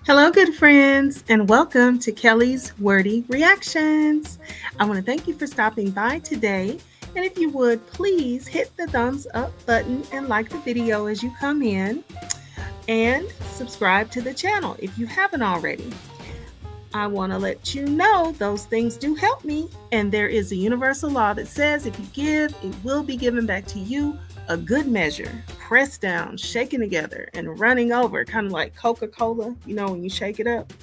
Hello, good friends, and welcome to Kelly's Wordy Reactions. I want to thank you for stopping by today. And if you would, please hit the thumbs up button and like the video as you come in, and subscribe to the channel if you haven't already. I want to let you know those things do help me, and there is a universal law that says if you give, it will be given back to you a good measure, pressed down, shaken together, and running over, kind of like Coca Cola, when you shake it up.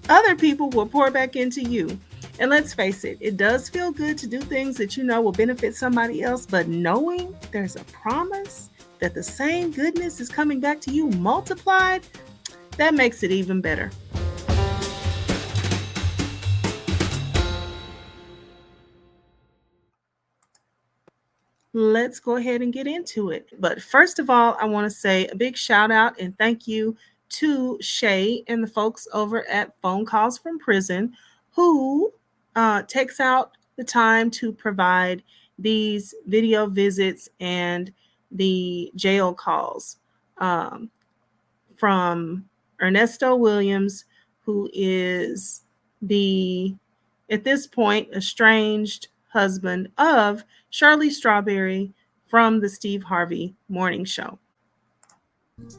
Other people will pour back into you. And let's face it, it does feel good to do things that you know will benefit somebody else, but knowing there's a promise that the same goodness is coming back to you multiplied, that makes it even better. Let's go ahead and get into it. But first of all, I want to say a big shout out and thank you to Shay and the folks over at Phone Calls from Prison who takes out the time to provide these video visits and the jail calls um, from Ernesto Williams, who is the, at this point, estranged husband of Shirley Strawberry from the Steve Harvey Morning Show.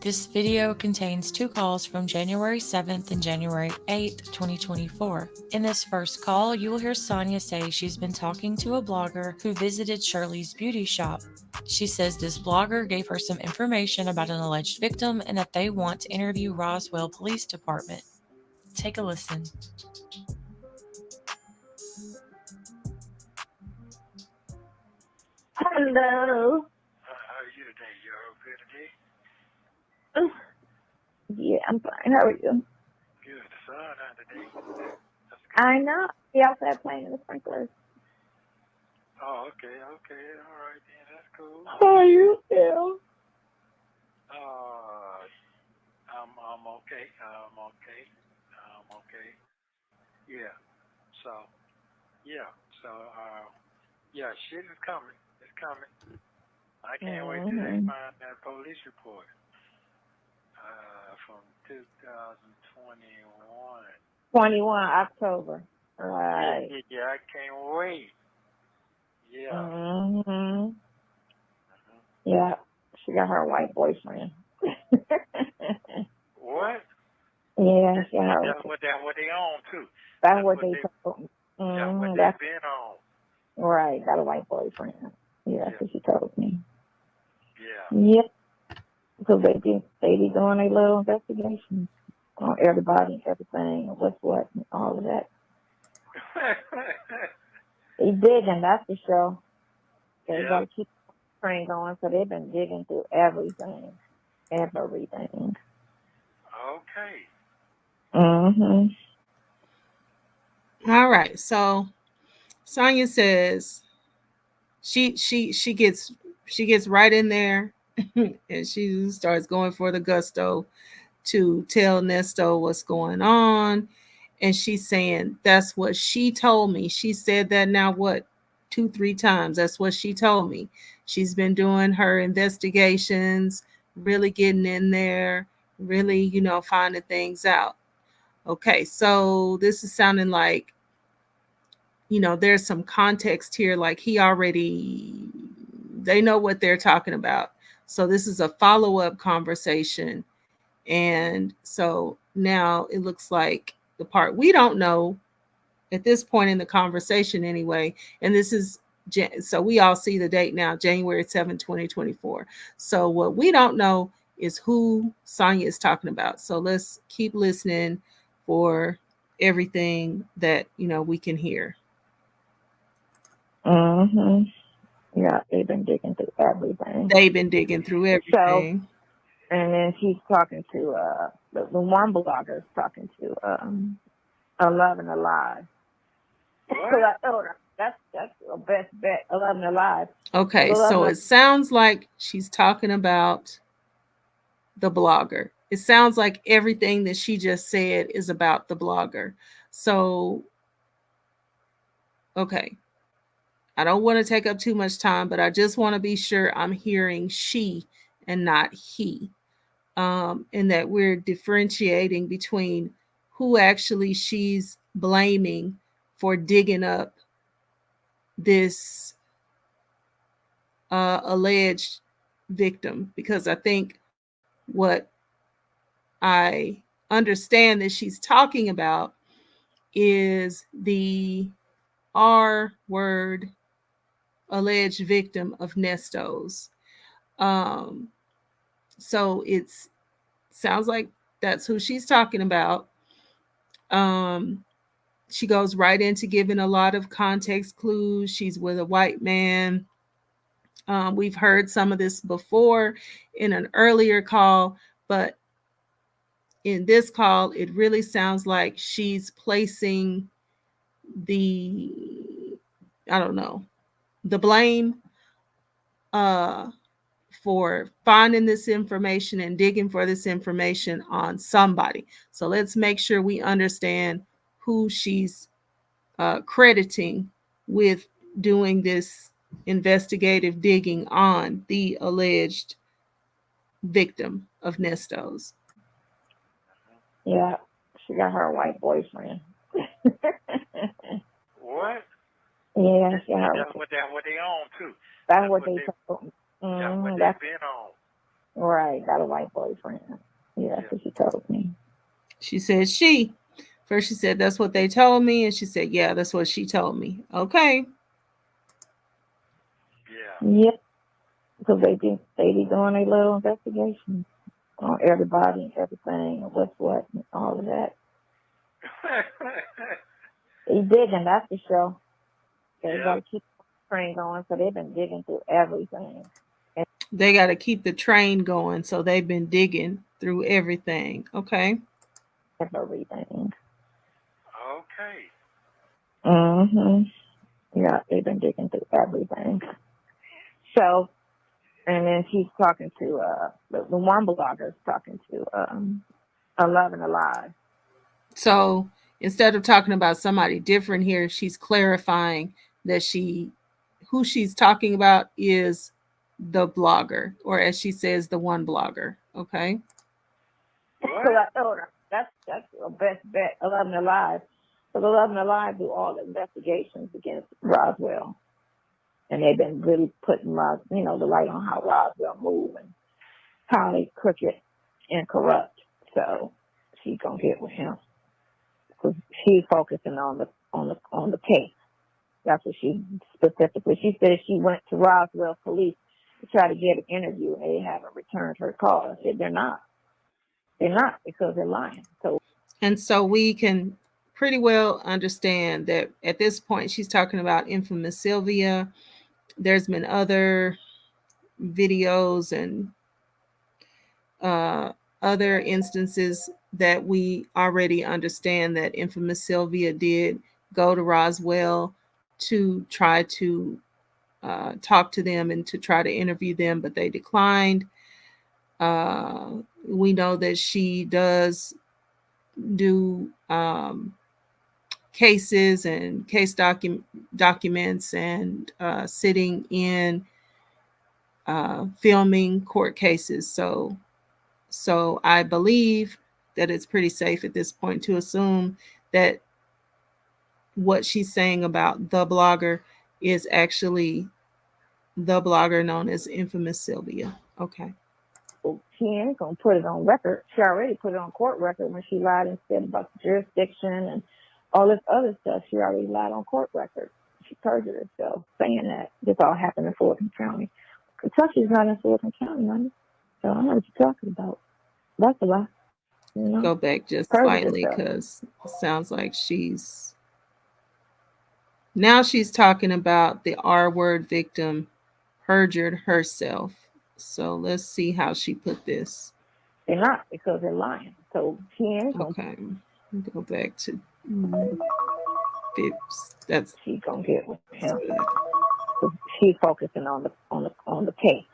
This video contains two calls from January 7th and January 8th, 2024. In this first call, you will hear Sonya say she's been talking to a blogger who visited Shirley's beauty shop. She says this blogger gave her some information about an alleged victim and that they want to interview Roswell Police Department. Take a listen. Hello. How are you today? You okay today? Yeah, I'm fine. How are you? Good. The sun out today. That's good. I know. We outside playing in the sprinklers. Oh, okay. Okay. All right then. That's cool. How are you feel? I'm okay. I'm okay. I'm okay. Yeah. So, yeah. So, yeah, shit is coming. It's coming. I can't wait till they find that police report. From 2021. 21 October. Right. Yeah, I can't wait. Yeah. Mm-hmm. Yeah. She got her white boyfriend. What? Yeah, she got her. That's what they on too. That's what they told me. That's what they've been on. Right, got a white boyfriend. Yeah, that's what she told me. Yeah. Yep. Because they be doing a little investigation on everybody and everything and what's what and all of that. They digging, that's for sure. They got to keep the train going, so they've been digging through everything. Everything. Okay. Mm-hmm. All right. So Sonya says she gets right in there and she starts going for the gusto to tell Nesto what's going on. And she's saying, that's what she told me. She said that now, what, 2-3 times. That's what she told me. She's been doing her investigations, really getting in there, really, finding things out. Okay, so this is sounding like, there's some context here. Like they know what they're talking about. So this is a follow-up conversation. And so now it looks like the part we don't know at this point in the conversation anyway. And this is, so we all see the date now, January 7th, 2024. So what we don't know is who Sonya is talking about. So let's keep listening for everything that, we can hear. Mm-hmm. Yeah, they've been digging through everything. So, and then she's talking to the one blogger is talking to Love and Alive. So I told her that's the best bet, 11 Alive. Okay, so it sounds like she's talking about the blogger. It sounds like everything that she just said is about the blogger. So, okay. I don't want to take up too much time, but I just want to be sure I'm hearing she and not he. and that we're differentiating between who actually she's blaming for digging up this alleged victim. Because I think what I understand that she's talking about is the R word alleged victim of Nesto's. Um, so it's sounds like that's who she's talking about. Um, she goes right into giving a lot of context clues. She's with a white man. We've heard some of this before in an earlier call, but in this call, it really sounds like she's placing the, I don't know, the blame for finding this information and digging for this information on somebody. So let's make sure we understand who she's crediting with doing this investigative digging on the alleged victim of Nesto's. Yeah, she got her white boyfriend. What? Yeah, she got that's what they own too. That's what they told me. That's what they've been on. Right, got a white boyfriend. Yeah, that's what she told me. She said first she said that's what they told me, and she said, yeah, that's what she told me. Okay. Yeah. Yep. Because they be doing a little investigation on everybody and everything and what's what and all of that. They digging, that's for sure. They gotta keep the train going, so they've been digging through everything. They gotta keep the train going, so they've been digging through everything. Okay. Everything. Okay. Yeah, they've been digging through everything. So, and then she's talking to the one blogger's talking to Love and Alive. So instead of talking about somebody different here, she's clarifying that who she's talking about is the blogger, or as she says, the one blogger. Okay. So I told her that's the best bet. 11 Alive. So the 11 Alive do all the investigations against Roswell, and they've been really putting the light on how Roswell moved and how they crooked and corrupt. So she's gonna get with him because she's focusing on the case. That's what she specifically. She said she went to Roswell police to try to get an interview, and they haven't returned her call. I said they're not. They're not, because they're lying. So we can pretty well understand that at this point she's talking about infamous Sylvia. There's been other videos and other instances that we already understand that infamous Sylvia did go to Roswell to try to talk to them and to try to interview them, but they declined. We know that she does do cases and case documents and sitting in filming court cases. So I believe that it's pretty safe at this point to assume that what she's saying about the blogger is actually the blogger known as infamous Sylvia. Okay. She ain't gonna put it on record. She already put it on court record when she lied and said about the jurisdiction and all this other stuff. She already lied on court record. She perjured herself saying that this all happened in Fulton County. Kentucky's not in Fulton County, honey. So I know what you're talking about. That's a lie. Go back just slightly, because it sounds like she's talking about the R word victim perjured herself. So let's see how she put this. They're not, because they're lying. So she ain't gonna. Okay. Go back to that's she's gonna get with him. She's focusing on the case.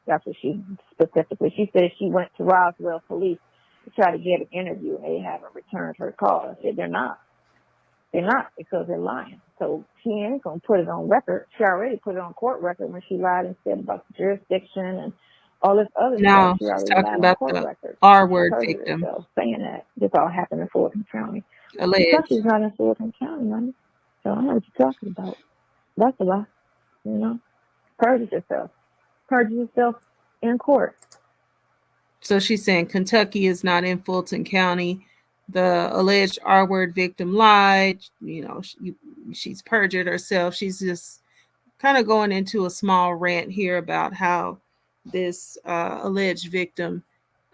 That's what she specifically. She said she went to Roswell police to try to get an interview, and they haven't returned her call. I said they're not. They're not, because they're lying. So she ain't gonna put it on record. She already put it on court record when she lied and said about the jurisdiction and all this other stuff. No, She she's already talking lied on about court the records. R She word perjured victim, herself saying that this all happened in Fulton County. alleged. Kentucky's not in Fulton County, honey. So I know what you're talking about. That's a lie. You know, perjure yourself. Perjure yourself in court. So she's saying Kentucky is not in Fulton County. The alleged R word victim lied. She's perjured herself. She's just kind of going into a small rant here about how this alleged victim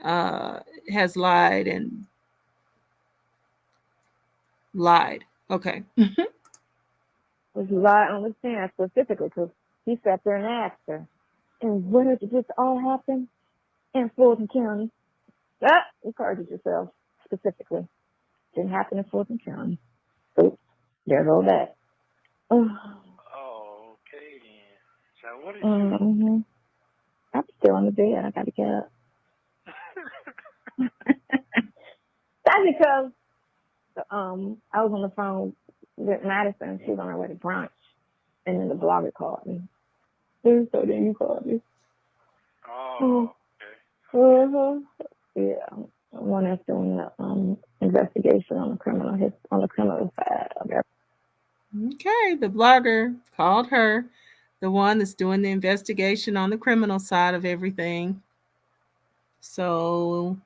has lied and lied. Okay. Was lie on the stand specifically because he sat there and asked her, and where did this all happen? In Fulton County. You perjured yourself specifically. Didn't happen in Fulton County. Oops, there go that. Oh, okay then. So what did you? I'm still in the bed. I gotta get up. That's because I was on the phone with Madison. She was on her way to brunch, and then the blogger called me. So then you called me. Oh, okay. Yeah, one that's doing the investigation on the criminal side of it. Okay, the blogger called her, the one that's doing the investigation on the criminal side of everything. So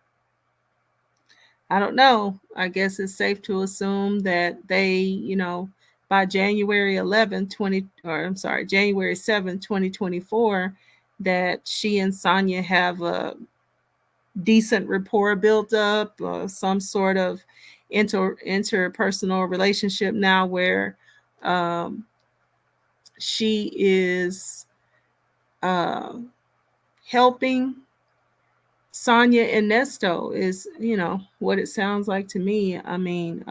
I don't know. I guess it's safe to assume that they, by January 7, 2024, that she and Sonya have a decent rapport built up, some sort of interpersonal relationship now where she is helping Sonya and Nesto is, what it sounds like to me. I mean,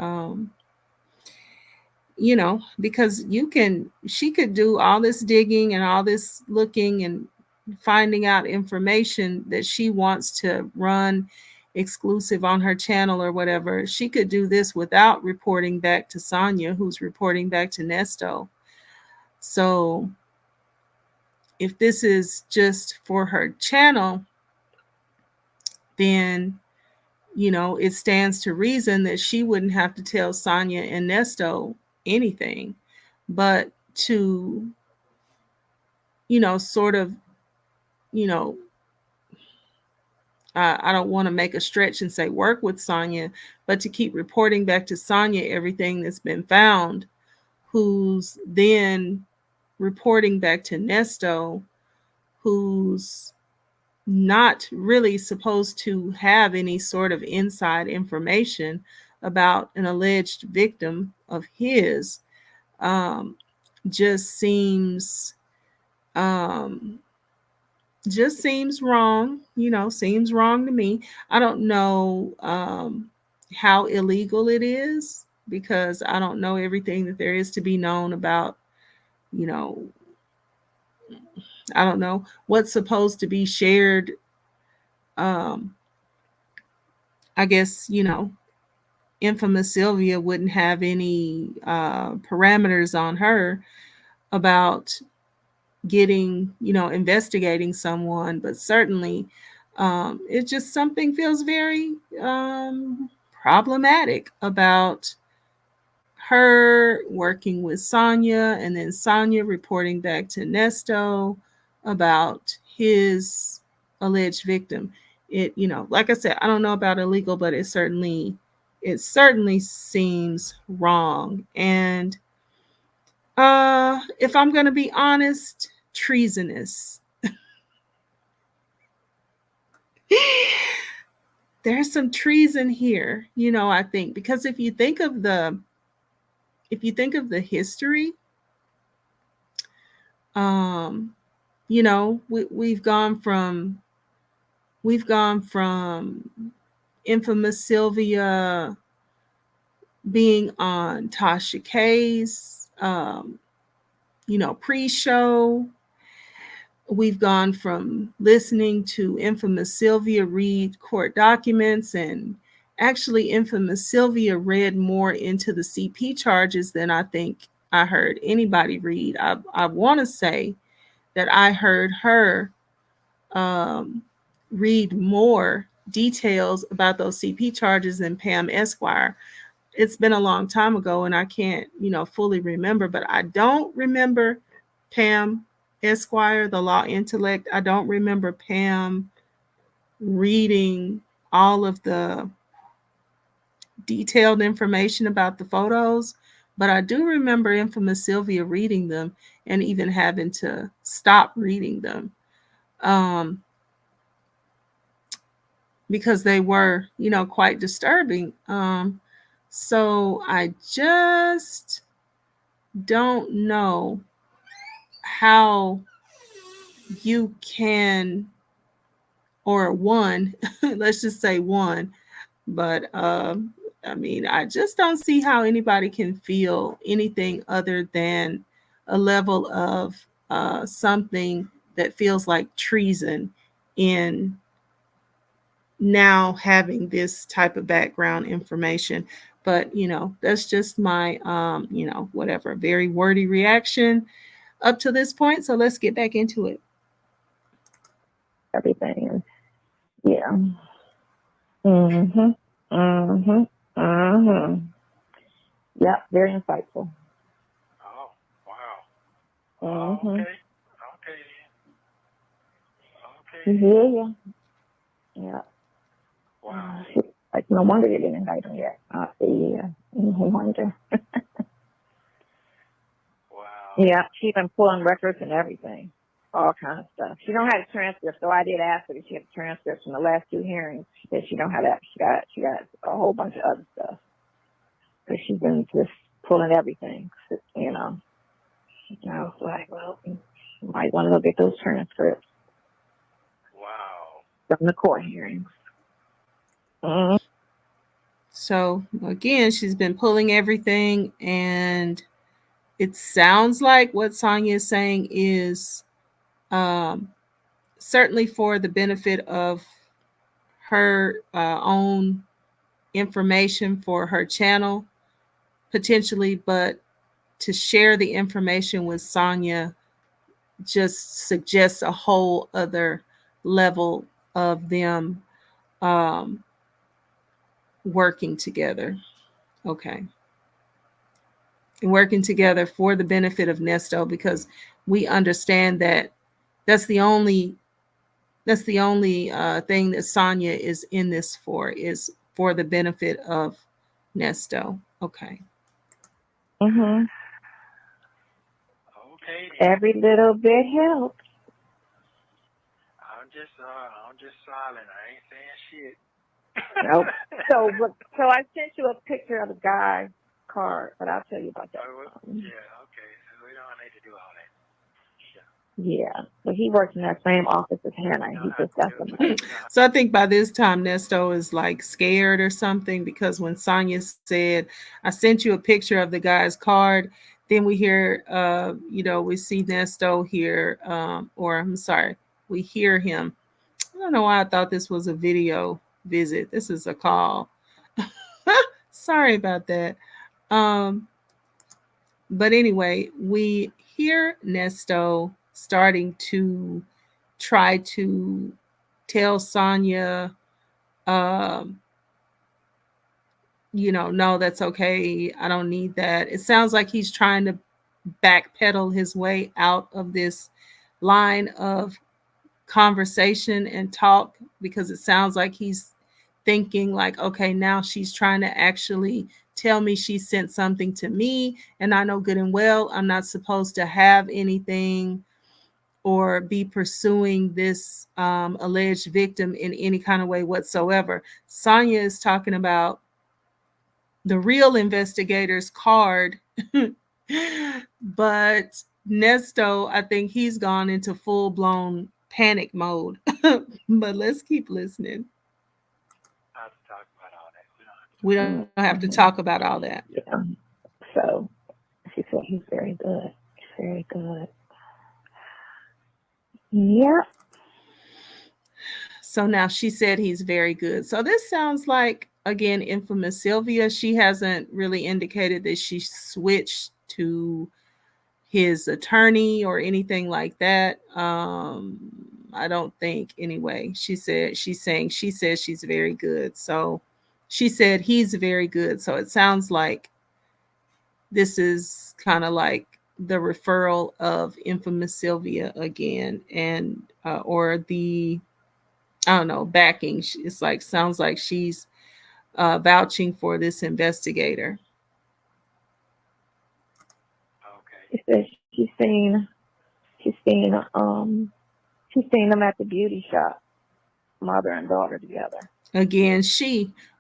because she could do all this digging and all this looking and finding out information that she wants to run exclusive on her channel or whatever. She could do this without reporting back to Sonya, who's reporting back to Nesto. So if this is just for her channel, then it stands to reason that she wouldn't have to tell Sonya and Nesto anything, but to, sort of, I don't want to make a stretch and say work with Sonya, but to keep reporting back to Sonya everything that's been found, who's then reporting back to Nesto, who's not really supposed to have any sort of inside information about an alleged victim of his, just seems wrong, seems wrong to me. I don't know how illegal it is because I don't know everything that there is to be known about, I don't know what's supposed to be shared. I guess, infamous Sylvia wouldn't have any parameters on her about getting, investigating someone, but certainly it just something feels very problematic about her working with Sonya and then Sonya reporting back to Nesto about his alleged victim. It, like I said, I don't know about illegal, but it certainly seems wrong. And if I'm going to be honest, treasonous. There's some treason here, I think, because if you think of the history, we've gone from infamous Sylvia being on Tasha K's pre-show. We've gone from listening to infamous Sylvia read court documents, and actually infamous Sylvia read more into the CP charges than I think I heard anybody read. I want to say that I heard her read more details about those CP charges in Pam Esquire. It's been a long time ago and I can't, fully remember, but I don't remember Pam Esquire, the law intellect. I don't remember Pam reading all of the detailed information about the photos, but I do remember infamous Sylvia reading them and even having to stop reading them because they were, quite disturbing. So I just don't know how you can, or one, let's just say one, but I just don't see how anybody can feel anything other than a level of something that feels like treason in now having this type of background information. But, that's just my, whatever, very wordy reaction up to this point. So let's get back into it. Everything. Yeah. Mm-hmm. Mm-hmm. Mm-hmm. Yeah, very insightful. Oh, wow. Mm-hmm. Okay. Yeah. Yeah. Wow. Like, no wonder they didn't indict him yet. Yeah. No wonder. Wow. Yeah, she's been pulling records and everything. All kinds of stuff. She don't have a transcript, so I did ask her if she had a transcript from the last 2 hearings. She said she don't have that. She got a whole bunch of other stuff. But she's been just pulling everything, And I was like, well, you might want to go get those transcripts. Wow. From the court hearings. Mm-hmm. So again, she's been pulling everything, and it sounds like what Sonya is saying is certainly for the benefit of her own information for her channel, potentially, but to share the information with Sonya just suggests a whole other level of them working together. Okay. Working together for the benefit of Nesto, because we understand that that's the only thing that Sonya is in this for, is for the benefit of Nesto. Okay. Mm-hmm. Okay. Every little bit helps. I'm just silent. I ain't saying shit. Nope. So I sent you a picture of the guy's card, but I'll tell you about that. Yeah, okay. So we don't need to do all that. Yeah, but he works in that same office as Hannah. He just got the money. So I think by this time Nesto is like scared or something, because when Sonya said, "I sent you a picture of the guy's card," then we hear, we see Nesto here, or I'm sorry, we hear him. I don't know why I thought this was a video visit. This is a call. Sorry about that. But anyway, we hear Nesto starting to try to tell Sonya, no, that's okay. I don't need that. It sounds like he's trying to backpedal his way out of this line of conversation and talk, because it sounds like he's thinking like, okay, now she's trying to actually tell me she sent something to me, and I know good and well I'm not supposed to have anything or be pursuing this alleged victim in any kind of way whatsoever. Sonya is talking about the real investigator's card, but Nesto, I think he's gone into full-blown panic mode. But let's keep listening. We don't have to talk about all that. Yeah. So she said he's very good. Very good. Yeah. So now she said he's very good. So this sounds like, again, infamous Sylvia. She hasn't really indicated that she switched to his attorney or anything like that. I don't think anyway. She says she's very good. So she said he's very good. So it sounds like this is kind of like the referral of infamous Sylvia again, and or the, I don't know, backing. It's like, sounds like she's vouching for this investigator. Okay. She said she's seen them at the beauty shop, mother and daughter together. Again,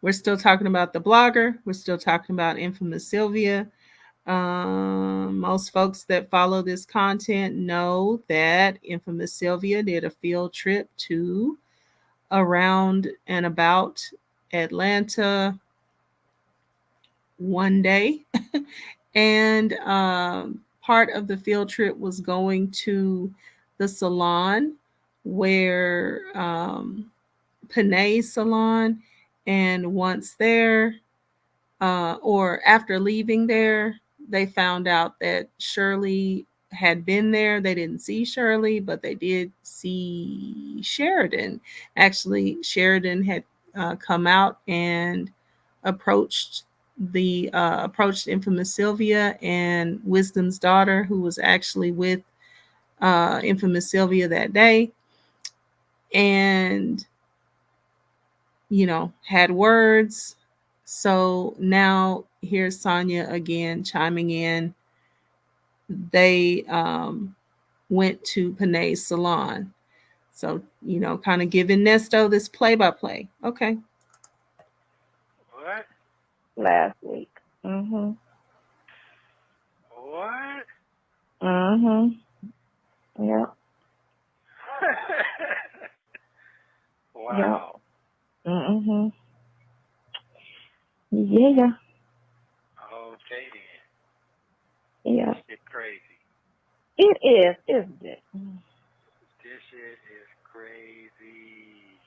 we're still talking about the blogger. We're still talking about infamous Sylvia. Most folks that follow this content know that infamous Sylvia did a field trip to around and about Atlanta one day. And part of the field trip was going to the salon where Panay's salon. And once there, or after leaving there, they found out that Shirley had been there. They didn't see Shirley, but they did see Sheridan. Actually, Sheridan had come out and approached approached infamous Sylvia and Wisdom's daughter, who was actually with infamous Sylvia that day, and had words. So now here's Sonya again chiming in. They went to Panay's salon. So, kind of giving Nesto this play-by-play. Okay. What? Last week. Mm-hmm. What? Mm-hmm. Yeah. Wow. Yeah. Mm-hmm. Yeah. Okay then. Yeah. This shit crazy. It is, isn't it? This shit is crazy.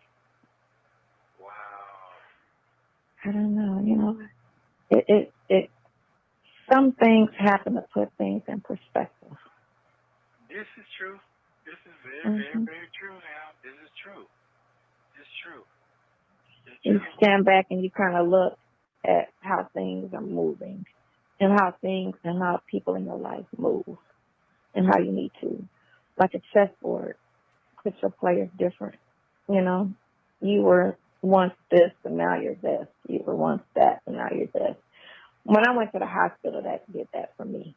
Wow. I don't know. It some things happen to put things in perspective. This is true. This is very, very, very true now. This is true. It's true. You stand back and you kind of look at how things are moving, and how people in your life move, and how you need to, like a chessboard, put your players different. You were once this and now you're this. You were once that and now you're this. When I went to the hospital, that did that for me.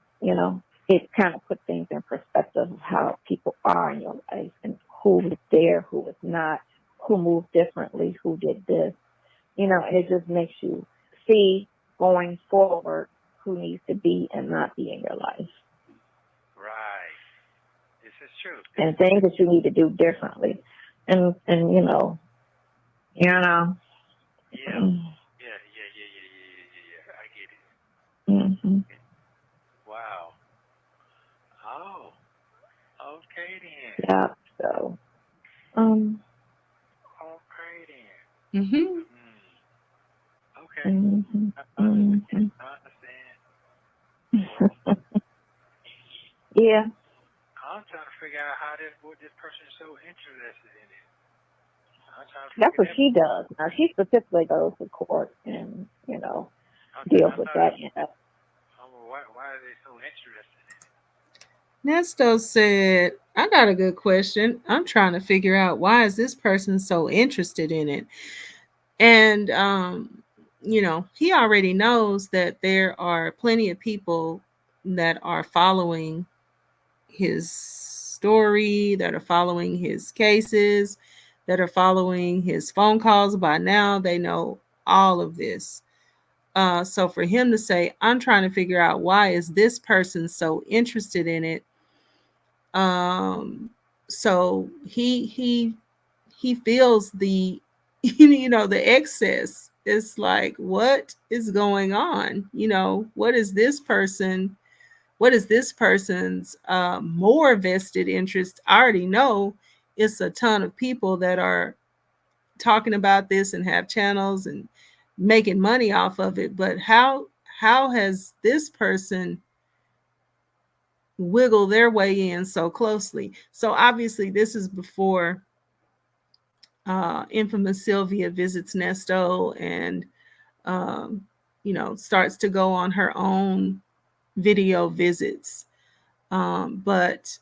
It kind of put things in perspective of how people are in your life, and who was there, who was not, who moved differently, who did this. And it just makes you see going forward who needs to be and not be in your life. Right. This is true. And things that you need to do differently. And Yeah. I get it. Mm-hmm. Wow. Oh. Okay then. Yeah. So. Okay then. Mm-hmm. Okay. Mm-hmm. I understand. Yeah. I'm trying to figure out how this person is so interested in it. That's what she does. Now, she specifically goes to court and, deals with that. Why are they so interested in it? Nesto said, I got a good question. I'm trying to figure out, why is this person so interested in it? And, he already knows that there are plenty of people that are following his story, that are following his cases, that are following his phone calls. By now, they know all of this. So for him to say, I'm trying to figure out, why is this person so interested in it? So he feels the the excess. It's like, what is going on? What is this person's more vested interest? I already know it's a ton of people that are talking about this and have channels and making money off of it, but how has this person wiggle their way in so closely. So obviously this is before infamous Sylvia visits Nesto and starts to go on her own video visits. But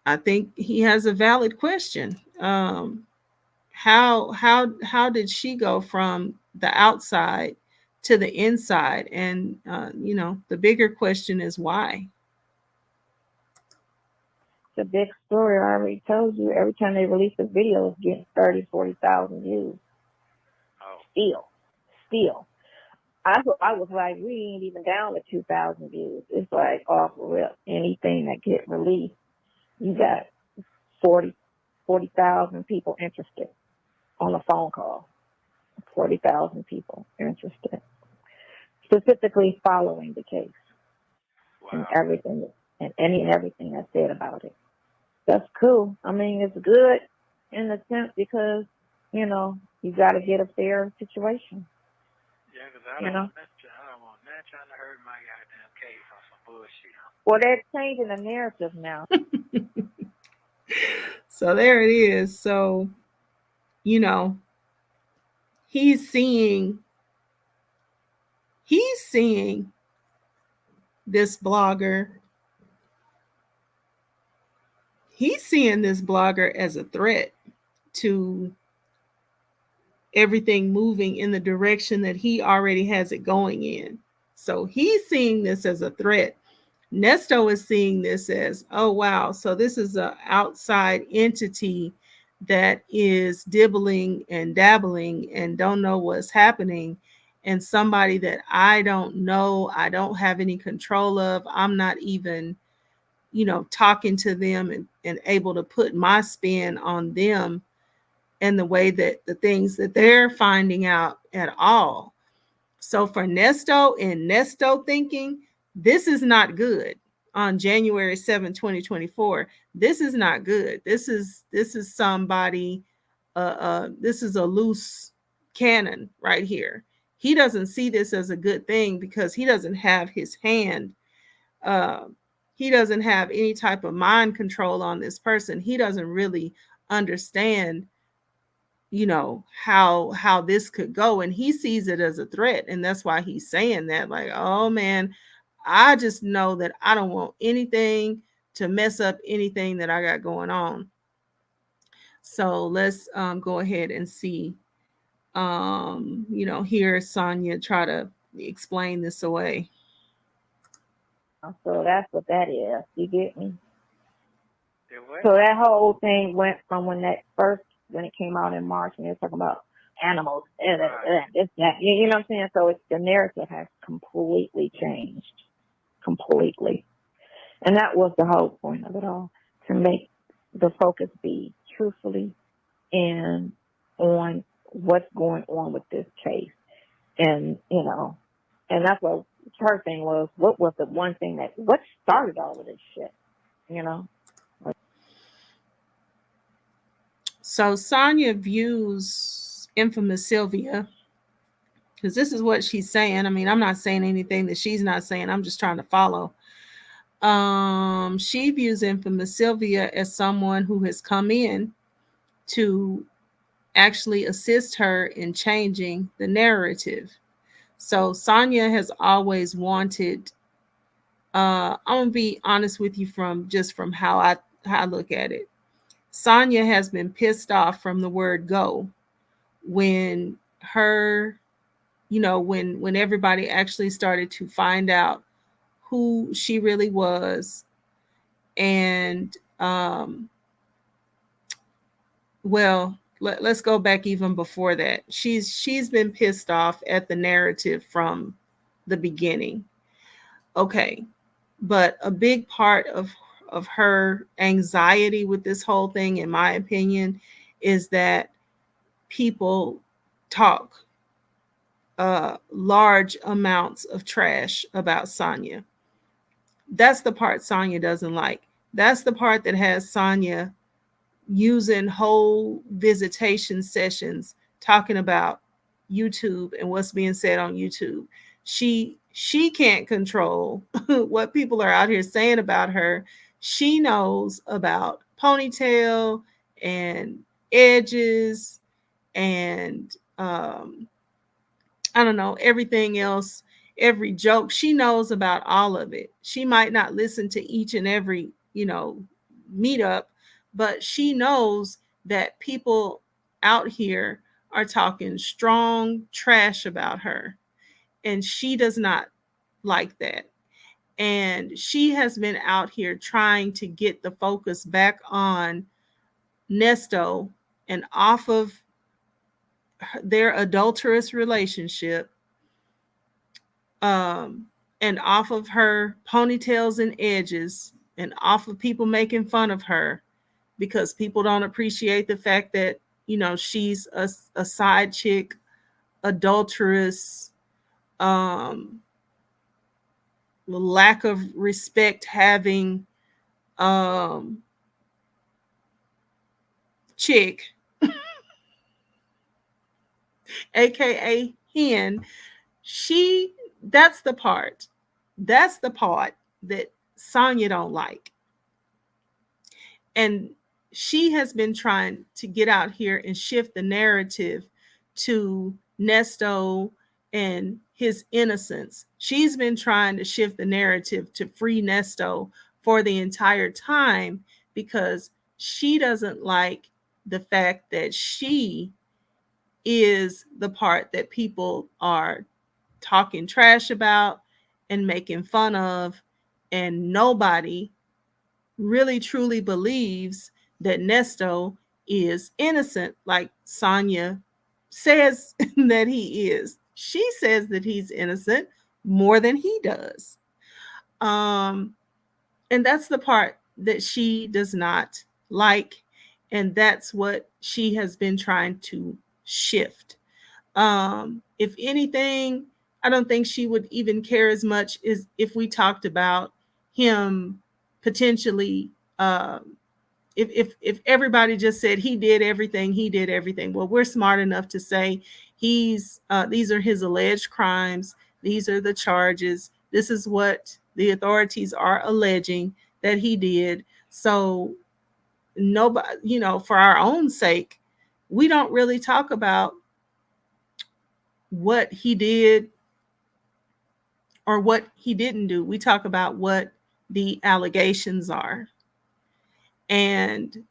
I think he has a valid question. How did she go from the outside to the inside? And the bigger question is why. It's a big story. I already told you. Every time they release a video, it's getting 30, 40,000 views. Still. I was like, we ain't even down to 2,000 views. It's like off the rip. Anything that get released, you got 40,000 people interested on a phone call. 40,000 people interested, specifically following the case. Wow. And everything I said about it. That's cool. I mean, it's good in a sense because, you got to get a fair situation. Yeah, because I don't want that trying to hurt my goddamn case on some bullshit. Well, they're changing the narrative now. So there it is. So, he's seeing this blogger. He's seeing this blogger as a threat to everything moving in the direction that he already has it going in. So he's seeing this as a threat. Nesto is seeing this as, oh, wow, so this is an outside entity that is dibbling and dabbling and don't know what's happening, and somebody that I don't know, I don't have any control of. I'm not even, talking to them and able to put my spin on them and the way that the things that they're finding out at all. So for Nesto and Nesto thinking, this is not good on January 7, 2024. This is not good. This is somebody, this is a loose cannon right here. He doesn't see this as a good thing because he doesn't have his hand. He doesn't have any type of mind control on this person. He doesn't really understand how this could go, and he sees it as a threat, and that's why he's saying that, like, oh man, I just know that I don't want anything to mess up anything that I got going on. So let's go ahead and see hear Sonya try to explain this away. So that's what that is. You get me? So that whole thing went from when it came out in March, and they're talking about animals and this, that. You know what I'm saying? So the narrative has completely changed. Completely. And that was the whole point of it all, to make the focus be truthfully and on what's going on with this case. And, and that's what her thing was. What was the one thing what started all of this shit, So Sonya views infamous Sylvia, because this is what she's saying. I mean, I'm not saying anything that she's not saying. I'm just trying to follow. She views infamous Sylvia as someone who has come in to actually assist her in changing the narrative. So Sonya has always wanted, I'm going to be honest with you from how I look at it. Sonya has been pissed off from the word go when when everybody actually started to find out who she really was. And, let's go back even before that. She's been pissed off at the narrative from the beginning. Okay. But a big part of her anxiety with this whole thing, in my opinion, is that people talk large amounts of trash about Sonya. That's the part Sonya doesn't like. That's the part that has Sonya using whole visitation sessions talking about YouTube and what's being said on YouTube. She she can't control what people are out here saying about her. She knows about ponytail and edges and I don't know, everything else, every joke. She knows about all of it. She might not listen to each and every, meetup, but she knows that people out here are talking strong trash about her. And she does not like that. And she has been out here trying to get the focus back on Nesto and off of their adulterous relationship, and off of her ponytails and edges, and off of people making fun of her because people don't appreciate the fact that, she's a side chick, adulterous, um, lack of respect having um, chick, aka hen. She that's the part. That's the part that Sonya don't like. And she has been trying to get out here and shift the narrative to Nesto and his innocence. She's been trying to shift the narrative to free Nesto for the entire time because she doesn't like the fact that she is the part that people are talking trash about and making fun of, and nobody really truly believes that Nesto is innocent, like Sonya says that he is. She says that he's innocent more than he does. Um, and that's the part that she does not like. And that's what she has been trying to shift. If anything, I don't think she would even care as much as if we talked about him potentially. If everybody just said he did everything, he did everything. Well, we're smart enough to say these are his alleged crimes. These are the charges. This is what the authorities are alleging that he did. So nobody, for our own sake, we don't really talk about what he did or what he didn't do. We talk about what the allegations are. And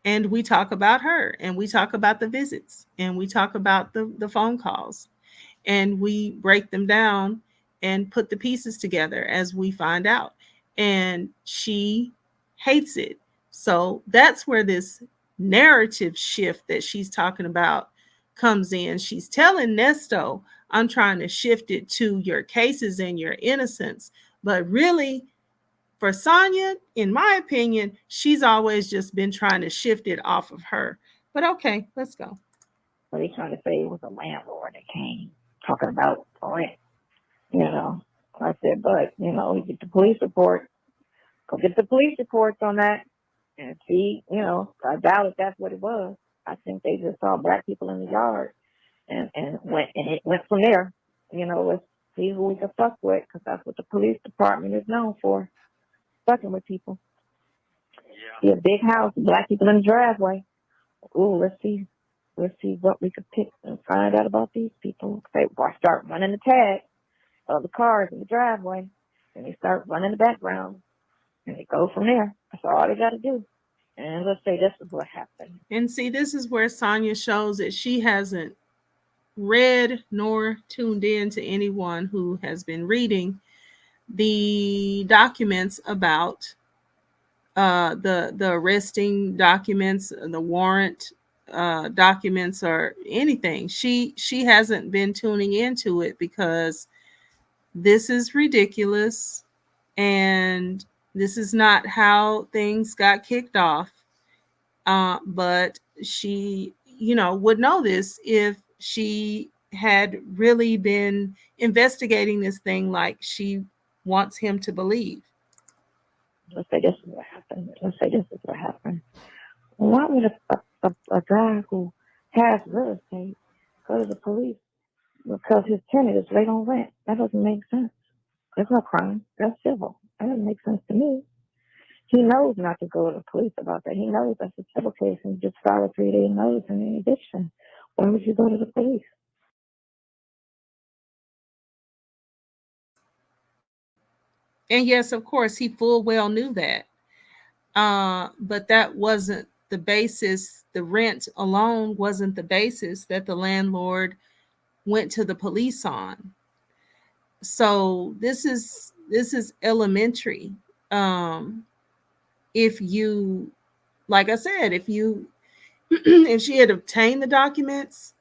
we talk about her, and we talk about the visits, and we talk about the phone calls, and we break them down and put the pieces together as we find out. And she hates it. So that's where this narrative shift that she's talking about comes in. She's telling Nesto, I'm trying to shift it to your cases and your innocence. But really, for Sonya, in my opinion, she's always just been trying to shift it off of her. But okay, let's go. What he's trying to say it was a landlord that came talking about rent. I said, but you get the police report. Go get the police reports on that and see. I doubt if that's what it was. I think they just saw black people in the yard and it went from there. Let's see who we can fuck with, because that's what the police department is known for. Fucking with people. Yeah. See a big house, black people in the driveway. Ooh, let's see what we could pick and find out about these people. They start running the tag of the cars in the driveway, and they start running the background, and they go from there. That's all they got to do. And let's say this is what happened. And see, this is where Sonya shows that she hasn't read nor tuned in to anyone who has been reading the documents about the arresting documents, the warrant documents, or anything. She hasn't been tuning into it because this is ridiculous, and this is not how things got kicked off. But she, would know this if she had really been investigating this thing like she wants him to believe. Let's say this is what happened. Why would a guy who has real estate go to the police because his tenant is late on rent. That doesn't make sense. There's no crime. That's civil. That doesn't make sense to me. He knows not to go to the police about that. He knows that's a civil case and just file a 3-day notice and an eviction. Why would you go to the police? And yes, of course, he full well knew that. But that wasn't the basis. The rent alone wasn't the basis that the landlord went to the police on. So this is elementary. Um, if you, like I said, if you if she had obtained the documents,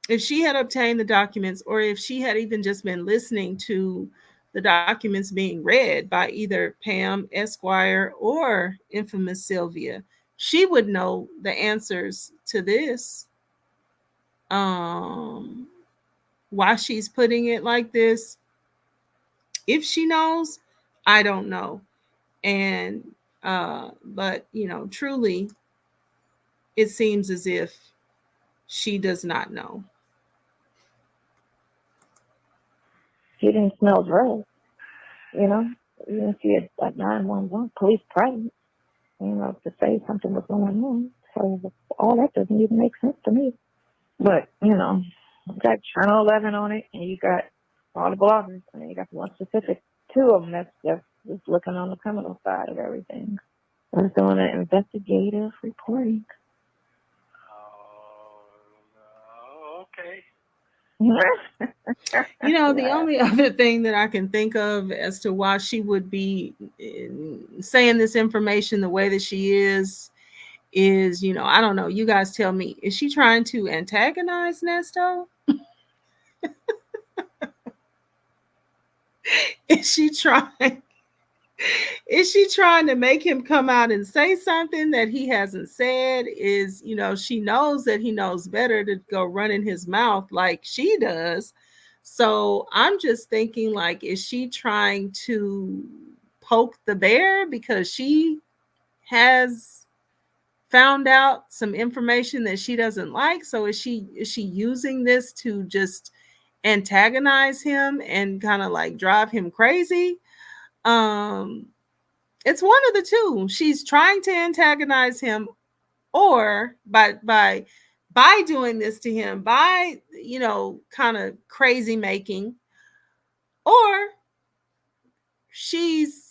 if she had obtained the documents, or if she had even just been listening to the documents being read by either Pam Esquire or infamous Sylvia, she would know the answers to this. Um, why she's putting it like this, if she knows, I don't know. And but truly, it seems as if she does not know. He didn't smell drugs. You didn't see a 911 police presence, to say something was going on. So all that doesn't even make sense to me. But, you got Channel 11 on it, and you got all the bloggers, and you got one specific, two of them that's just looking on the criminal side of everything. I was doing an investigative reporting. Okay. The only other thing that I can think of as to why she would be saying this information the way that she is, I don't know. You guys tell me. Is she trying to antagonize Nesto? Is she trying? Is she trying to make him come out and say something that he hasn't said? She knows that he knows better to go running his mouth like she does. So I'm just thinking, like, is she trying to poke the bear because she has found out some information that she doesn't like? So is she using this to just antagonize him and kind of like drive him crazy? Um it's one of the two. She's trying to antagonize him, or by doing this to him, by kind of crazy making, or she's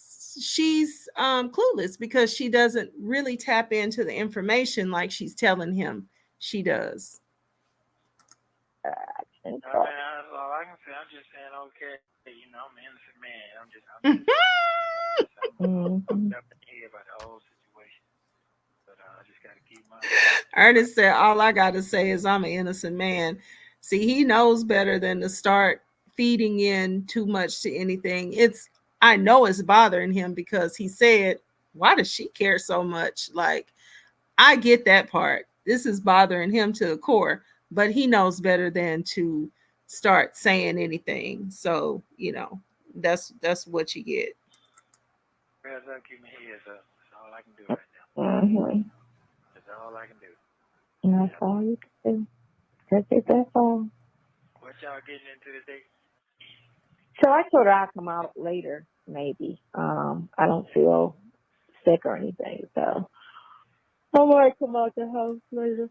clueless because she doesn't really tap into the information like she's telling him she does. All I can say, I'm just saying, okay, I'm an innocent man. I'm up in the head about the whole situation. But I just got to keep my. Ernest said, "All I got to say is I'm an innocent man." See, he knows better than to start feeding in too much to anything. I know it's bothering him because he said, "Why does she care so much?" Like, I get that part. This is bothering him to the core, but he knows better than to start saying anything. So, that's what you get. Prayers up, keep my head up. That's all I can do right now. That's all I can do. That's all you can do. That's all. What y'all getting into today? So I told her I'd come out later, maybe. I don't feel sick or anything, so I might come out the house later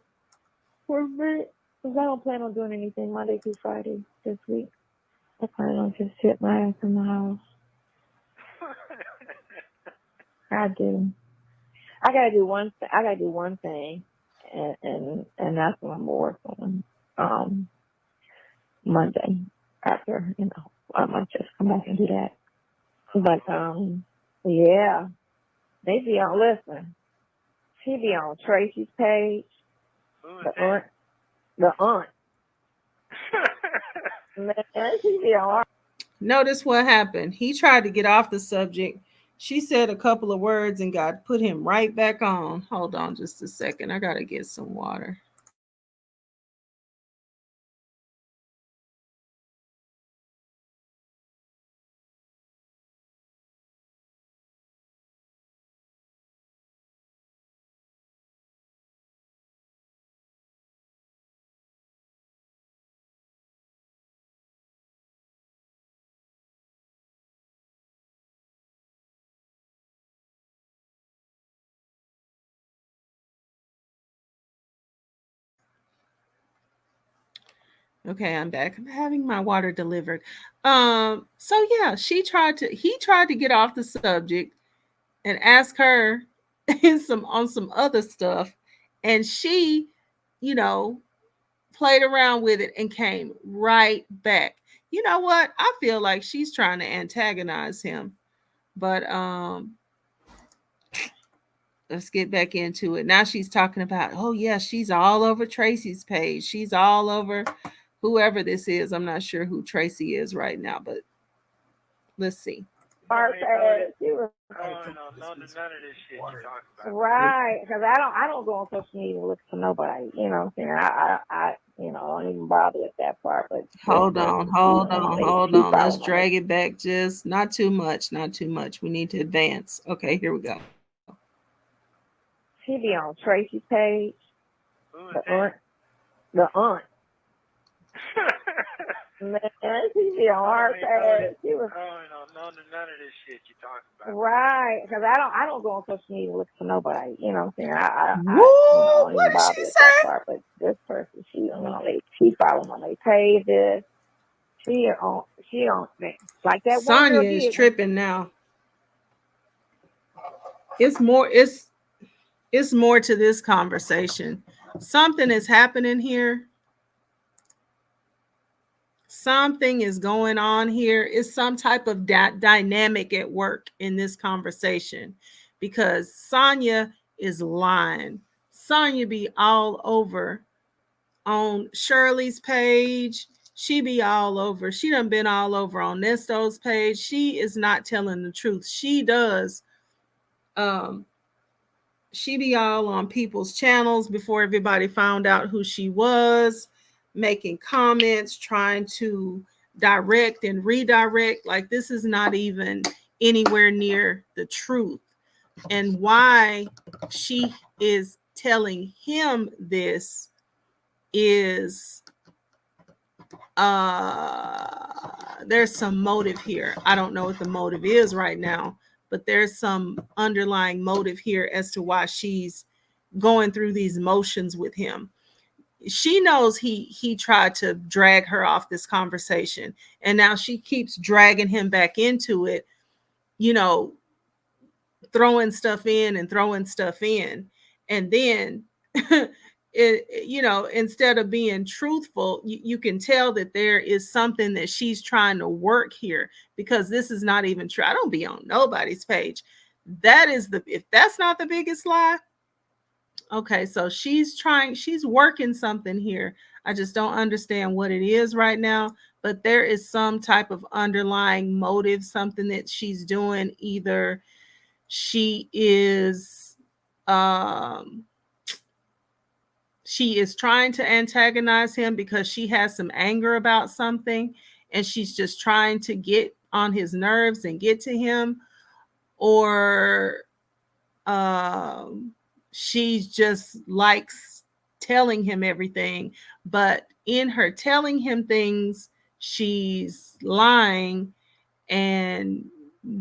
for a bit. Because I don't plan on doing anything Monday through Friday this week. I plan on just sitting my ass in the house. I do. I gotta do one thing, and that's what I'm working on. Monday after, I might just come back and do that. But yeah, they be on. Listen, she be on Tracy's page. The aunt. Man, she be on. Notice what happened. He tried to get off the subject. She said a couple of words and got put him right back on. Hold on just a second. I gotta get some water. Okay, I'm back. I'm having my water delivered. So yeah, he tried to get off the subject and ask her on some other stuff, and she, you know, played around with it and came right back. You know what? I feel like she's trying to antagonize him. But let's get back into it. Now she's talking about, oh yeah, she's all over Tracy's page. She's all over whoever this is. I'm not sure who Tracy is right now, but let's see. None of this shit you talk about. Right, because I don't go on social media and look for nobody. You know what I'm saying? I don't even bother with that part. But hold on. Let's drag it back just not too much. We need to advance. Okay, here we go. She be on Tracy's page. The aunt. Man, she be on her page. None of this shit you talking about. Right, because I don't go on social media and look for nobody. You know what I'm saying? I don't even bother with that part. But this person, she following on their pages. She on like that. Sonya is tripping now. It's more to this conversation. Something is happening here. Something is going on here. It's some type of dynamic at work in this conversation, because Sonya is lying. Sonya be all over on Shirley's page. She be all over. She done been all over on Nesto's page. She is not telling the truth. She does. She be all on people's channels before everybody found out who she was, making comments, trying to direct and redirect. Like, this is not even anywhere near the truth. And why she is telling him this is there's some motive here. I don't know what the motive is right now, but there's some underlying motive here as to why she's going through these motions with him. She knows he tried to drag her off this conversation, and now she keeps dragging him back into it, throwing stuff in, and then instead of being truthful, you can tell that there is something that she's trying to work here, because this is not even true. I don't be on nobody's page. If that's not the biggest lie. Okay, so she's working something here. I just don't understand what it is right now, but there is some type of underlying motive, something that she's doing. Either she is trying to antagonize him because she has some anger about something, and she's just trying to get on his nerves and get to him, or she just likes telling him everything, but in her telling him things, she's lying and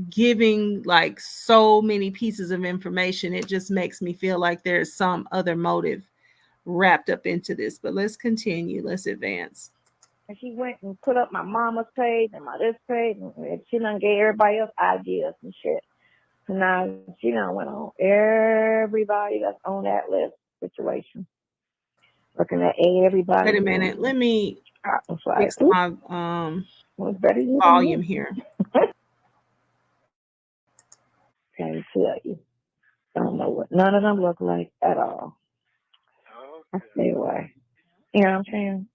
giving like so many pieces of information. It just makes me feel like there's some other motive wrapped up into this. But let's continue. Let's advance. And she went and put up my mama's page and my this page, and she done gave everybody else ideas and shit. So now she done went on everybody that's on that list situation. Looking at everybody. Wait a minute. Let me fix my volume here. Can't tell you. I don't know what none of them look like at all. I stay away. You know what I'm saying?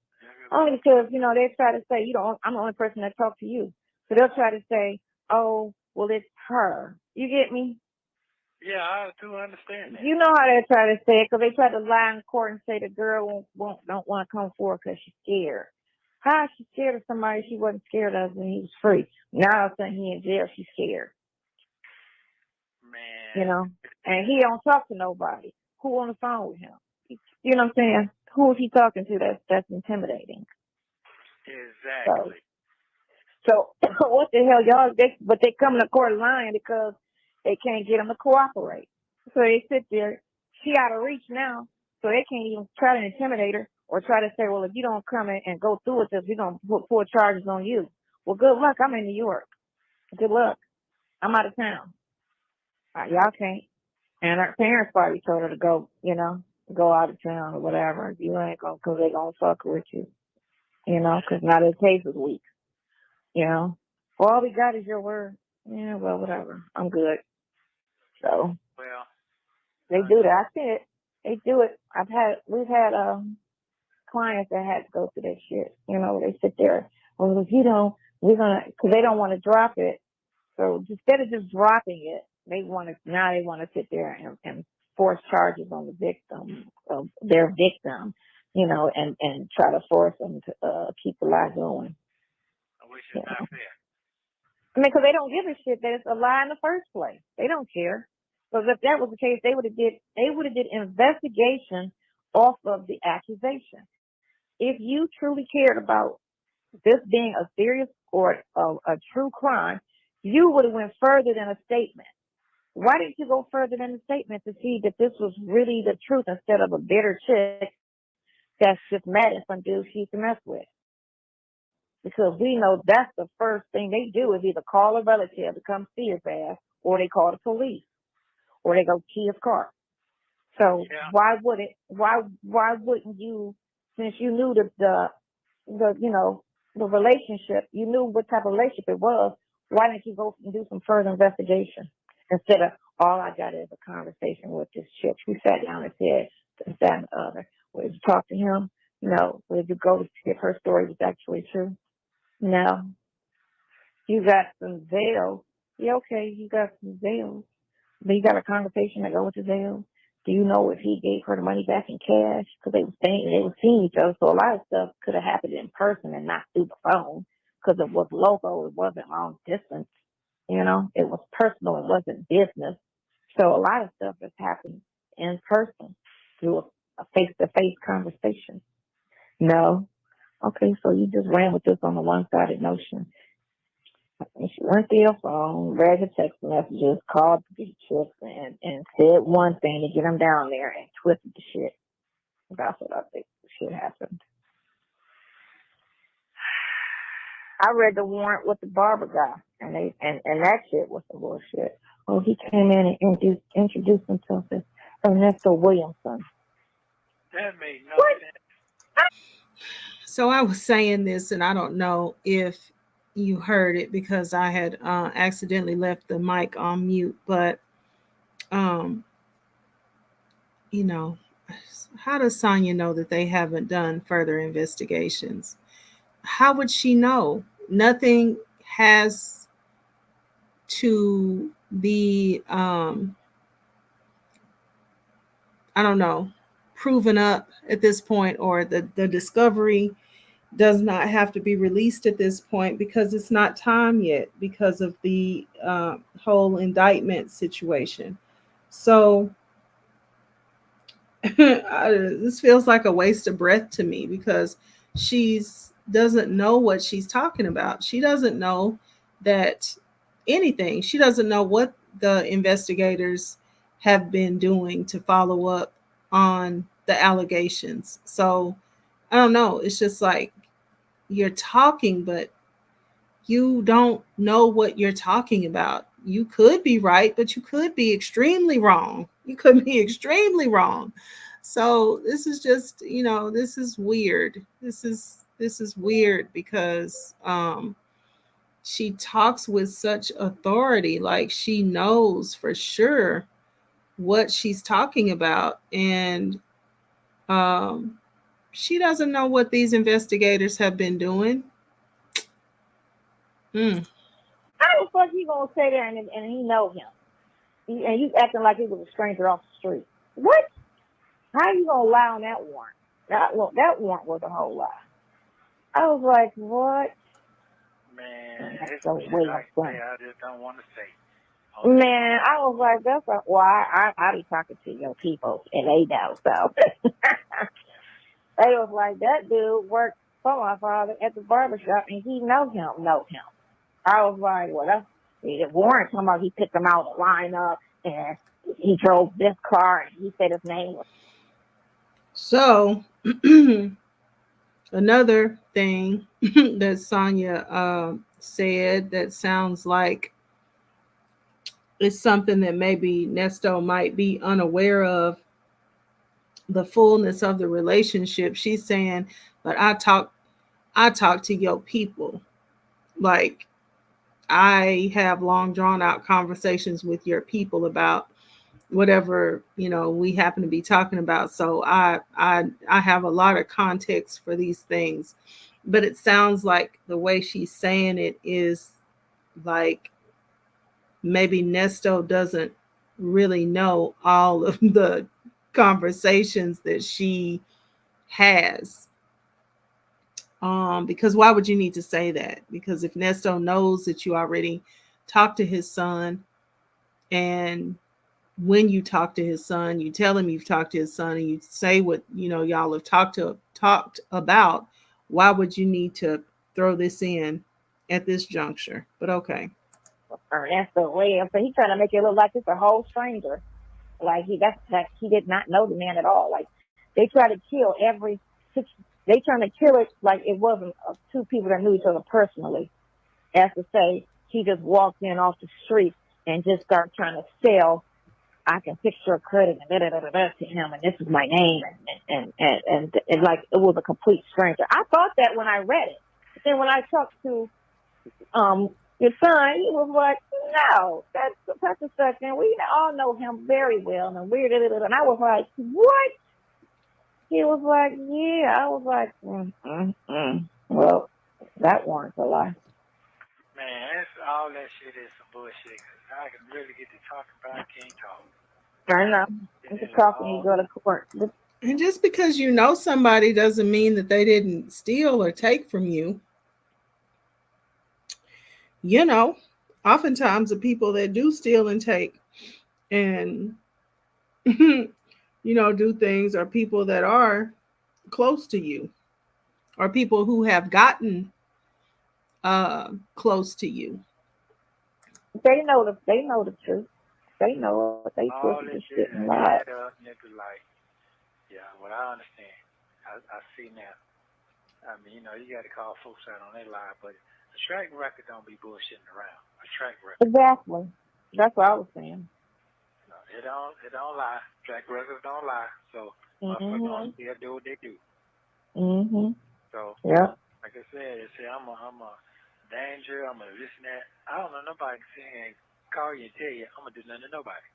Only because, they try to say, I'm the only person that talks to you. So they'll try to say, oh, well, it's her. You get me? Yeah, I do understand that. You know how they try to say it, because they try to lie in court and say the girl don't want to come forward because she's scared. How is she scared of somebody she wasn't scared of when he was free? Now all of a sudden he in jail, she's scared. Man. And he don't talk to nobody. Who on the phone with him? You know what I'm saying? Who is he talking to that's intimidating? Exactly. So what the hell, y'all? But they come to court lying because they can't get him to cooperate. So they sit there. She out of reach now, so they can't even try to intimidate her or try to say, well, if you don't come in and go through with this, we're going to put charges on you. Well, good luck. I'm in New York. Good luck. I'm out of town. Y'all can't. And her parents probably told her to go, go out of town or whatever. You ain't going to, because they're going to fuck with you, because now their case is weak, Well, all we got is your word. Yeah, well, whatever. I'm good. So, well, they do that. I see it. They do it. We've had clients that had to go through that shit. They sit there. Well, if you don't, because they don't want to drop it. So instead of just dropping it, they want to sit there and force charges on the victim, of their victim, and try to force them to keep the lie going. Which is not fair. Because they don't give a shit that it's a lie in the first place. They don't care. Because if that was the case, they would have did investigation off of the accusation. If you truly cared about this being a serious or a true crime, you would have went further than a statement. Why didn't you go further than a statement to see that this was really the truth instead of a bitter chick that's just mad at some dude she used to mess with? Because we know that's the first thing they do is either call a relative to come see his ass, or they call the police, or they go key his car. So why wouldn't you, since you knew the relationship, you knew what type of relationship it was, why didn't you go and do some further investigation instead of all I got is a conversation with this chick who sat down and said this, that, and the other? Did you talk to him? No. Did you go to see if her story was actually true? No. You got some veils. Yeah, okay, you got some veils. But you got a conversation to go with the veils. Do you know if he gave her the money back in cash? Because they were seeing each other, so a lot of stuff could have happened in person and not through the phone. Because it was local, it wasn't long distance. It was personal, it wasn't business. So a lot of stuff has happened in person through a face-to-face conversation. No. Okay, so you just ran with this on a one-sided notion. And she went to your phone, read the text messages, called the chicks, and said one thing to get them down there and twisted the shit. That's what I think should happen. I read the warrant with the barber guy, and that shit was some bullshit. Oh, he came in and introduced himself as Ernest Williams. That made no sense. So I was saying this, and I don't know if you heard it because I had accidentally left the mic on mute, but how does Sonya know that they haven't done further investigations? How would she know? Nothing has to be I don't know, proven up at this point, or the discovery does not have to be released at this point because it's not time yet because of the whole indictment situation. So this feels like a waste of breath to me because she's doesn't know what she's talking about. She doesn't know that anything. She doesn't know what the investigators have been doing to follow up on the allegations. So I don't know. It's just like you're talking, but you don't know what you're talking about. You could be right, but you could be extremely wrong. You could be extremely wrong. So this is just, this is weird. This is weird because she talks with such authority, like she knows for sure what she's talking about, and she doesn't know what these investigators have been doing. How the fuck you gonna say that and he know him? And you acting like he was a stranger off the street. What? How you gonna lie on that warrant? That warrant was a whole lie. I was like, what? Man, that's so way I just don't want to say. Okay. Man, I was like, that's why I be talking to your people, and they know. So they was like, that dude worked for my father at the barbershop, and he know him. I was like, well, that's the warrant talking about he picked him out of the lineup, and he drove this car, and he said his name was. So Another thing that Sonya said that sounds like it's something that maybe Nesto might be unaware of, the fullness of the relationship. She's saying, but I talk to your people. Like, I have long drawn out conversations with your people about whatever, we happen to be talking about. So I have a lot of context for these things. But it sounds like the way she's saying it is like maybe Nesto doesn't really know all of the conversations that she has. Because why would you need to say that? Because if Nesto knows that you already talked to his son, and when you talk to his son, you tell him you've talked to his son, and you say what y'all have talked about, why would you need to throw this in at this juncture? But okay. Ernest Williams, so he's trying to make it look like it's a whole stranger. Like he did not know the man at all. Like they try to kill they trying to kill it like it wasn't two people that knew each other personally. As to say, he just walked in off the street and just started trying to sell. I can fix your credit and to him, and this is my name, and like it was a complete stranger. I thought that when I read it. But then when I talked to your son, he was like, no, that's such and such, and we all know him very well, and weird, and I was like, what? He was like, yeah. I was like, well, that warrants a lie. Man, all that shit is some bullshit. I can really get to talking, but I can't talk. I know. I'm just talking, you go to court. And just because you know somebody doesn't mean that they didn't steal or take from you. Oftentimes the people that do steal and take and do things are people that are close to you, or people who have gotten close to you. They know the truth. They know what they all this shit and lie. Like, yeah, what I understand, I see now. I mean, you got to call folks out on their lie, but a track record don't be bullshitting around. A track record. Exactly. That's what I was saying. No, it don't lie. Track records don't lie. So motherfuckers don't still do what they do. So yeah, like I said, I'm a danger. I'm a this and that. I don't know nobody saying call you and tell you I'm gonna do nothing to nobody.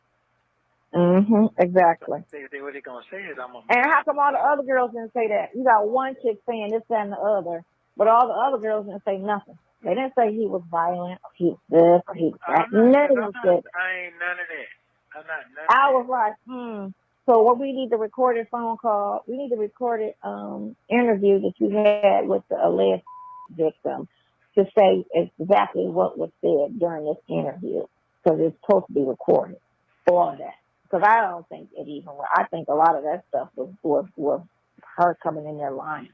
Exactly. So what they gonna say is I'm gonna. And how come all the other girls didn't say that? You got one chick saying this, that, and the other, but all the other girls didn't say nothing. They didn't say he was violent, or he was this, or he was that. None of them said. I ain't none of that. I'm not none. I was like, So what we need to record a phone call. We need to record an interview that you had with the alleged victim to say exactly what was said during this interview, because it's supposed to be recorded. All of that. Because I don't think it even. I think a lot of that stuff was her coming in there lying.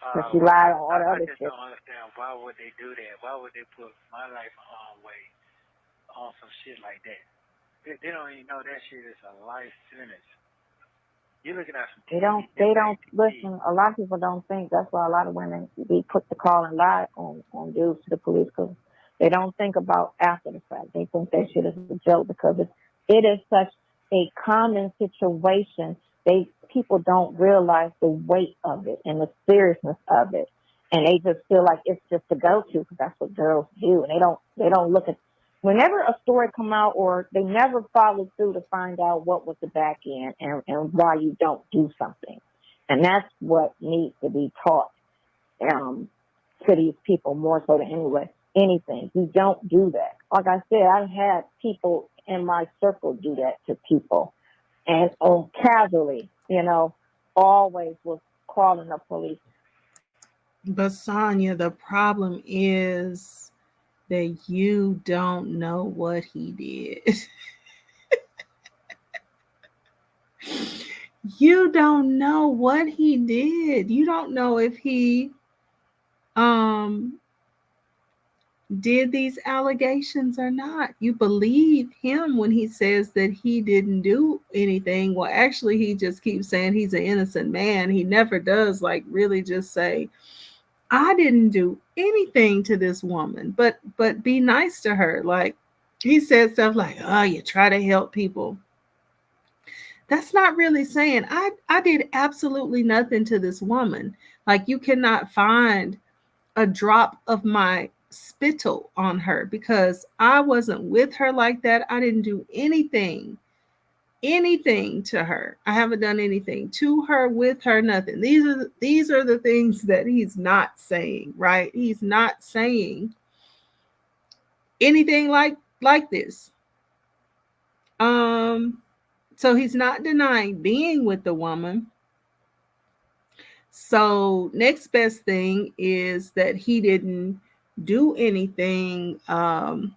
Because she lied on all the other shit. I just don't understand why would they do that. Why would they put my life in harm's way on some shit like that? They don't even know that shit is a life sentence. You're looking at some. They don't listen. A lot of people don't think. That's why a lot of women be quick to call and lie on dudes to the police, because they don't think about after the fact. They think that shit is a joke because it is such a common situation. People don't realize the weight of it and the seriousness of it, and they just feel like it's just a go-to because that's what girls do, and they don't look at. Whenever a story come out, or they never follow through to find out what was the back end and why you don't do something, and that's what needs to be taught to these people more so than anything. You don't do that. Like I said, I've had people in my circle do that to people, and casually, always was calling the police. But Sonya, the problem is that you don't know what he did. You don't know what he did. You don't know if he did these allegations or not. You believe him when he says that he didn't do anything. Well, actually, he just keeps saying he's an innocent man. He never does like really just say, I didn't do anything to this woman, but be nice to her. Like he said stuff like, oh, you try to help people. That's not really saying I did absolutely nothing to this woman. Like you cannot find a drop of my spittle on her because I wasn't with her like that. I didn't do anything to her. I haven't done anything to her, with her, nothing. These are the things that he's not saying, right? He's not saying anything like this. So he's not denying being with the woman. So next best thing is that he didn't do anything, that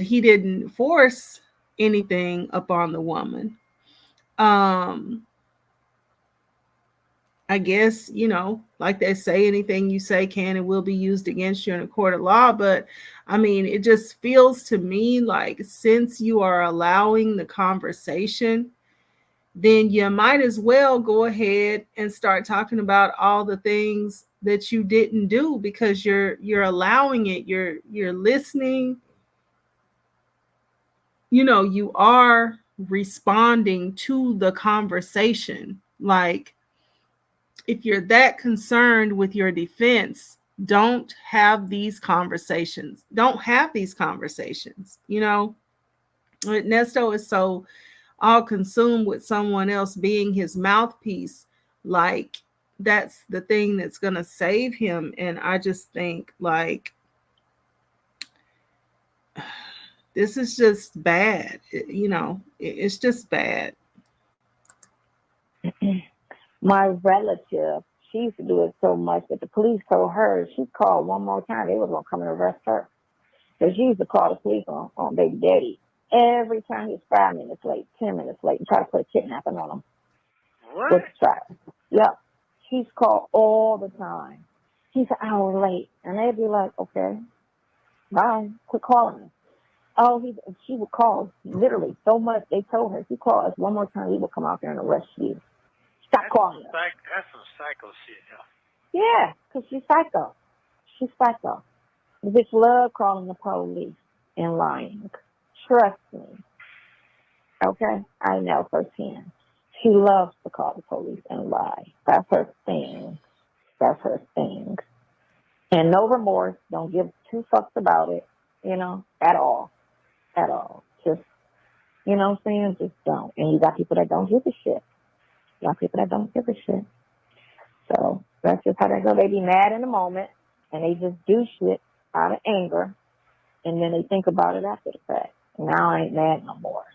he didn't force anything upon the woman. I guess, like they say, anything you say can and will be used against you in a court of law. But I mean, it just feels to me like since you are allowing the conversation, then you might as well go ahead and start talking about all the things that you didn't do because you're allowing it. You're listening. You are responding to the conversation. Like, if you're that concerned with your defense, don't have these conversations. Don't have these conversations. Nesto is so all consumed with someone else being his mouthpiece, like that's the thing that's going to save him. And I just think like this is just bad. It's just bad. My relative, she used to do it so much that the police told her she called one more time, they was going to come and arrest her. So she used to call the police on baby daddy every time he was 5 minutes late, 10 minutes late, and try to put a kidnapping on him. What? With the trial. Yep. She's called all the time. He's an hour late. And they'd be like, okay, bye, quit calling me. Oh, she would call literally so much. They told her, if you call us one more time, we will come out there and arrest you. Stop calling us. That's some psycho shit, yeah, because she's psycho. She's psycho. The bitch love calling the police and lying. Trust me. Okay? I know firsthand. She loves to call the police and lie. That's her thing. That's her thing. And no remorse. Don't give two fucks about it, at all. At all. Just, what I'm saying? Just don't. And you got people that don't give a shit. You got people that don't give a shit. So that's just how they go. They be mad in the moment and they just do shit out of anger. And then they think about it after the fact. Now I ain't mad no more.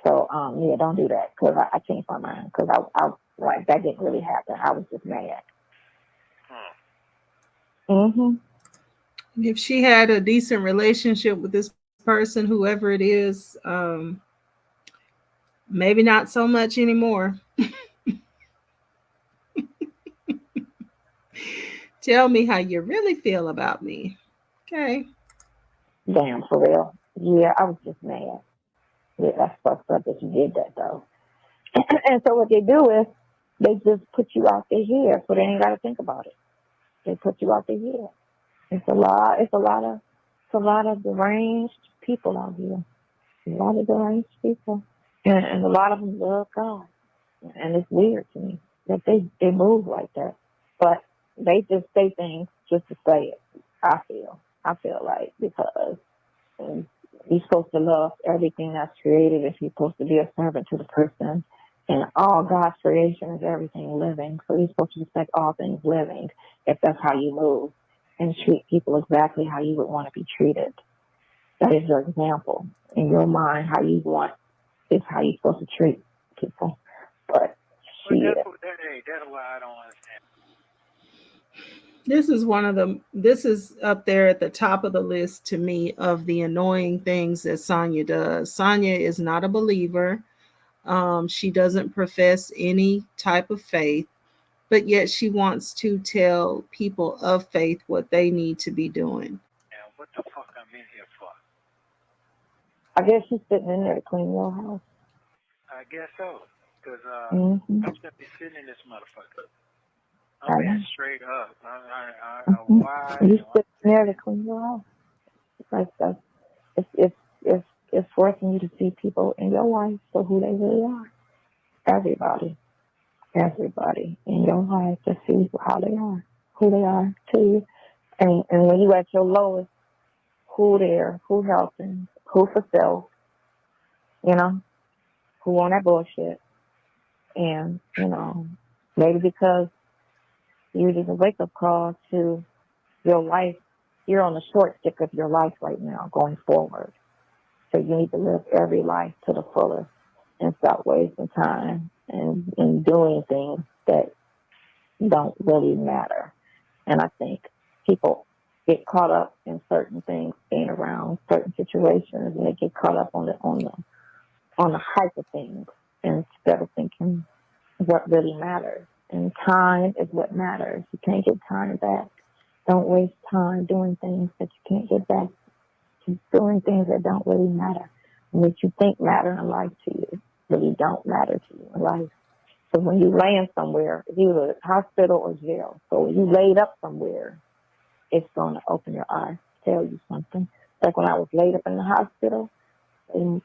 So, don't do that because I changed my mind because I like that didn't really happen. I was just mad. If she had a decent relationship with this person, whoever it is, maybe not so much anymore. Tell me how you really feel about me. Okay. Damn, for real. Yeah, I was just mad. Yeah, that's fucked up that you did that though. And so what they do is they just put you out there here, so they ain't got to think about it. They put you out there here. It's a lot of deranged people out here. A lot of deranged people, and a lot of them love God. And it's weird to me that they move like that, but they just say things just to say it. I feel like because you're supposed to love everything that's created. If you're supposed to be a servant to the person, and all God's creation is everything living, so you're supposed to respect all things living. If that's how you move and treat people exactly how you would want to be treated, that is your example in your mind. How you want is how you're supposed to treat people. But that's why I don't understand. This is up there at the top of the list to me of the annoying things that Sonya does. Sonya is not a believer. She doesn't profess any type of faith. but yet she wants to tell people of faith what they need to be doing. Now, what the fuck I'm in here for? I guess she's sitting in there to clean your house. I guess so, because I'm simply sitting in this motherfucker. I'm being straight up. Why? You sitting there to clean your house. Like that. It's forcing you to see people in your life for who they really are. Everybody in your life to see how they are, who they are to you. And when you at your lowest, who there, who helping, who for self, who on that bullshit. And, maybe because you need a wake-up call to your life, you're on the short stick of your life right now going forward. So you need to live every life to the fullest and stop wasting time and doing things that don't really matter. And I think people get caught up in certain things, being around certain situations, and they get caught up on the hype of things instead of thinking what really matters. And time is what matters. You can't get time back. Don't waste time doing things that you can't get back. Doing things that don't really matter, and what you think matter in life to you really don't matter to you in life. So when you land somewhere, it's either a hospital or jail. So when you laid up somewhere, it's going to open your eyes, tell you something. Like when I was laid up in the hospital in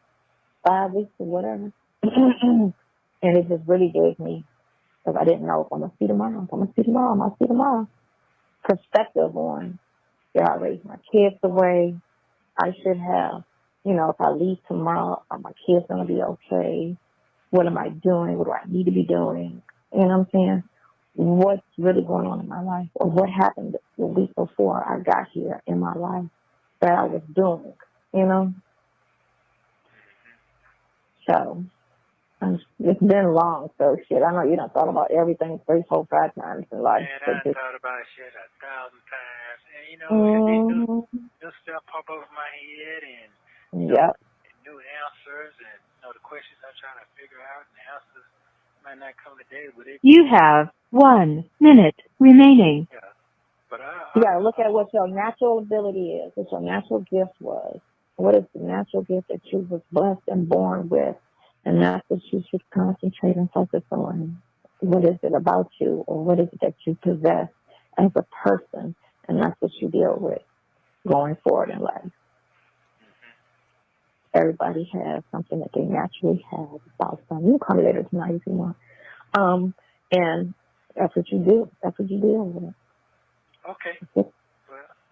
5 weeks or whatever, and it just really gave me, because I didn't know if I'm going to see tomorrow, perspective on, did I raise my kids the way I should have? If I leave tomorrow, are my kids going to be okay? What am I doing? What do I need to be doing? You know what I'm saying? What's really going on in my life? Or what happened the week before I got here in my life that I was doing, So, it's been long, so shit. I know you done thought about everything 3, 4, 5 times in life. Man, I thought about shit 1,000 times. And, new stuff pop over my head and, new answers and, the questions I'm trying to figure out and the answers might not come today, but You have 1 minute remaining. Yeah. But you gotta look at what your natural ability is, what your natural gift was. What is the natural gift that you was blessed and born with? And that's what you should concentrate and focus on. What is it about you, or what is it that you possess as a person? And that's what you deal with going forward in life. Everybody has something that they naturally have about them. You can call me later tonight if you want. And that's what you do. That's what you deal with. Okay. Well,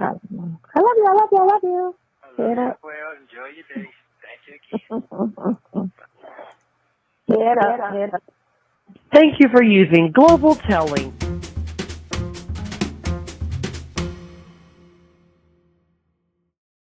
I love you. Well, enjoy your day. Thank you again. Get up. Thank you for using Global Telling.